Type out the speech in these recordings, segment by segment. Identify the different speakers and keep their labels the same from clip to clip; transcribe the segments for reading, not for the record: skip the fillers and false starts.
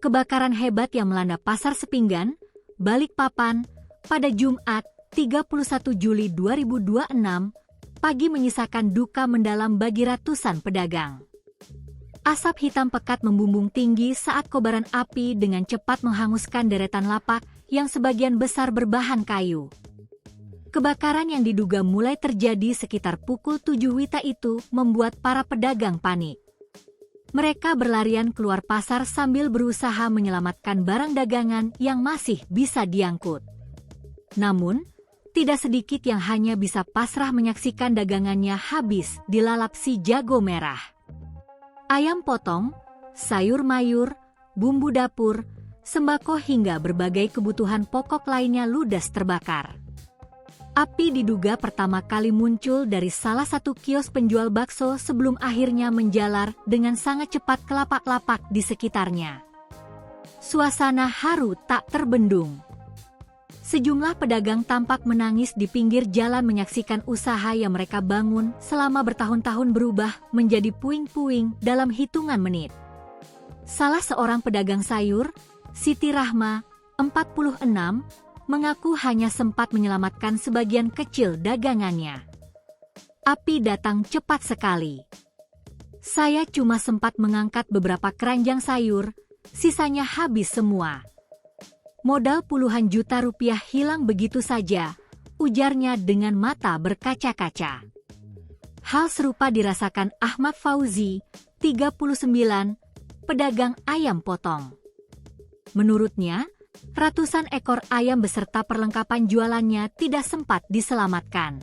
Speaker 1: kebakaran hebat yang melanda Pasar Sepinggan, Balikpapan, pada Jumat, 31 Juli 2026, pagi menyisakan duka mendalam bagi ratusan pedagang. Asap hitam pekat membumbung tinggi saat kobaran api dengan cepat menghanguskan deretan lapak yang sebagian besar berbahan kayu. Kebakaran yang diduga mulai terjadi sekitar pukul 7 WITA itu membuat para pedagang panik. Mereka berlarian keluar pasar sambil berusaha menyelamatkan barang dagangan yang masih bisa diangkut. Namun, tidak sedikit yang hanya bisa pasrah menyaksikan dagangannya habis dilalap si jago merah. Ayam potong, sayur mayur, bumbu dapur, sembako hingga berbagai kebutuhan pokok lainnya ludes terbakar. Api diduga pertama kali muncul dari salah satu kios penjual bakso sebelum akhirnya menjalar dengan sangat cepat ke lapak-lapak di sekitarnya. Suasana haru tak terbendung. Sejumlah pedagang tampak menangis di pinggir jalan menyaksikan usaha yang mereka bangun selama bertahun-tahun berubah menjadi puing-puing dalam hitungan menit. Salah seorang pedagang sayur, Siti Rahma, 46, mengaku hanya sempat menyelamatkan sebagian kecil dagangannya. Api datang cepat sekali. Saya cuma sempat mengangkat beberapa keranjang sayur, sisanya habis semua. Modal puluhan juta rupiah hilang begitu saja, ujarnya dengan mata berkaca-kaca. Hal serupa dirasakan Ahmad Fauzi, 39, pedagang ayam potong. Menurutnya, ratusan ekor ayam beserta perlengkapan jualannya tidak sempat diselamatkan.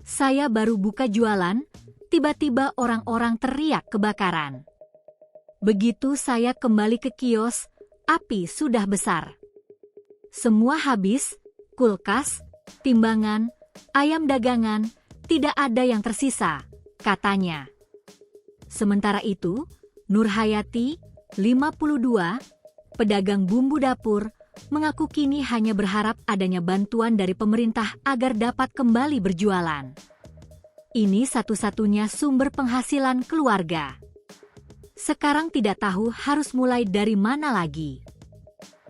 Speaker 1: Saya baru buka jualan, tiba-tiba orang-orang teriak kebakaran. Begitu saya kembali ke kios, api sudah besar. Semua habis, kulkas, timbangan, ayam dagangan, tidak ada yang tersisa, katanya. Sementara itu, Nur Hayati, 52, pedagang bumbu dapur, mengaku kini hanya berharap adanya bantuan dari pemerintah agar dapat kembali berjualan. Ini satu-satunya sumber penghasilan keluarga. Sekarang tidak tahu harus mulai dari mana lagi.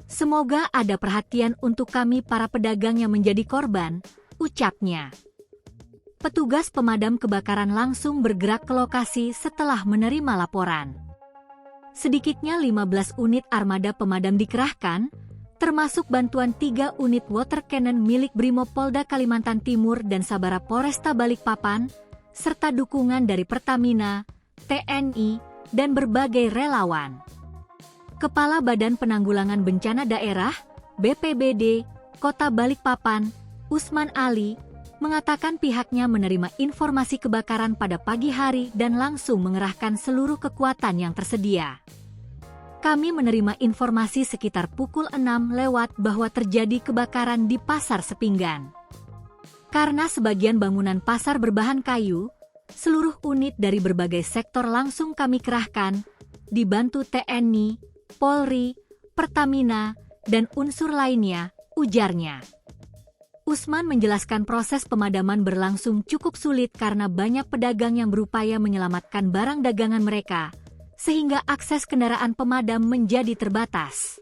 Speaker 1: Semoga ada perhatian untuk kami para pedagang yang menjadi korban, ucapnya. Petugas pemadam kebakaran langsung bergerak ke lokasi setelah menerima laporan. Sedikitnya 15 unit armada pemadam dikerahkan, termasuk bantuan 3 unit water cannon milik Brimopolda Kalimantan Timur dan Sabara Polresta Balikpapan, serta dukungan dari Pertamina, TNI, dan berbagai relawan. Kepala Badan Penanggulangan Bencana Daerah, BPBD, Kota Balikpapan, Usman Ali, mengatakan pihaknya menerima informasi kebakaran pada pagi hari dan langsung mengerahkan seluruh kekuatan yang tersedia. Kami menerima informasi sekitar pukul 6 lewat bahwa terjadi kebakaran di Pasar Sepinggan. Karena sebagian bangunan pasar berbahan kayu, seluruh unit dari berbagai sektor langsung kami kerahkan, dibantu TNI, Polri, Pertamina, dan unsur lainnya, ujarnya. Usman menjelaskan proses pemadaman berlangsung cukup sulit karena banyak pedagang yang berupaya menyelamatkan barang dagangan mereka, sehingga akses kendaraan pemadam menjadi terbatas.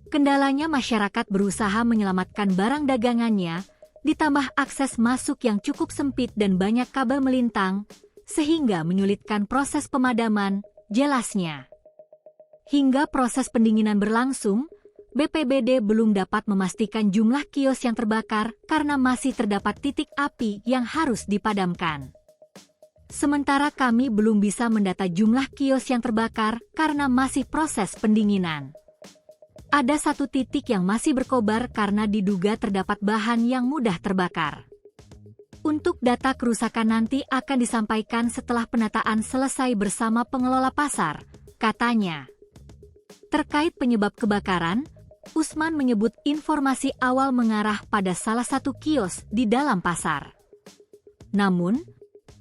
Speaker 1: Kendalanya masyarakat berusaha menyelamatkan barang dagangannya, ditambah akses masuk yang cukup sempit dan banyak kabel melintang, sehingga menyulitkan proses pemadaman, jelasnya. Hingga proses pendinginan berlangsung, BPBD belum dapat memastikan jumlah kios yang terbakar karena masih terdapat titik api yang harus dipadamkan. Sementara kami belum bisa mendata jumlah kios yang terbakar karena masih proses pendinginan. Ada satu titik yang masih berkobar karena diduga terdapat bahan yang mudah terbakar. Untuk data kerusakan nanti akan disampaikan setelah penataan selesai bersama pengelola pasar, katanya. Terkait penyebab kebakaran, Usman menyebut informasi awal mengarah pada salah satu kios di dalam pasar. Namun,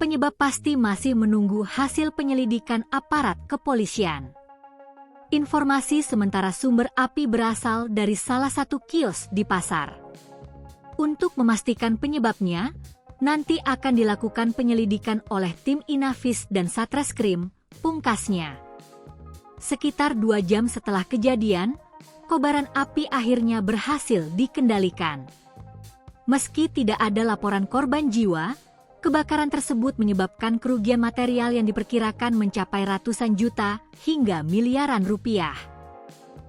Speaker 1: penyebab pasti masih menunggu hasil penyelidikan aparat kepolisian. Informasi sementara sumber api berasal dari salah satu kios di pasar. Untuk memastikan penyebabnya, nanti akan dilakukan penyelidikan oleh tim Inafis dan Satreskrim, pungkasnya. Sekitar 2 jam setelah kejadian, kobaran api akhirnya berhasil dikendalikan. Meski tidak ada laporan korban jiwa, kebakaran tersebut menyebabkan kerugian material yang diperkirakan mencapai ratusan juta hingga miliaran rupiah.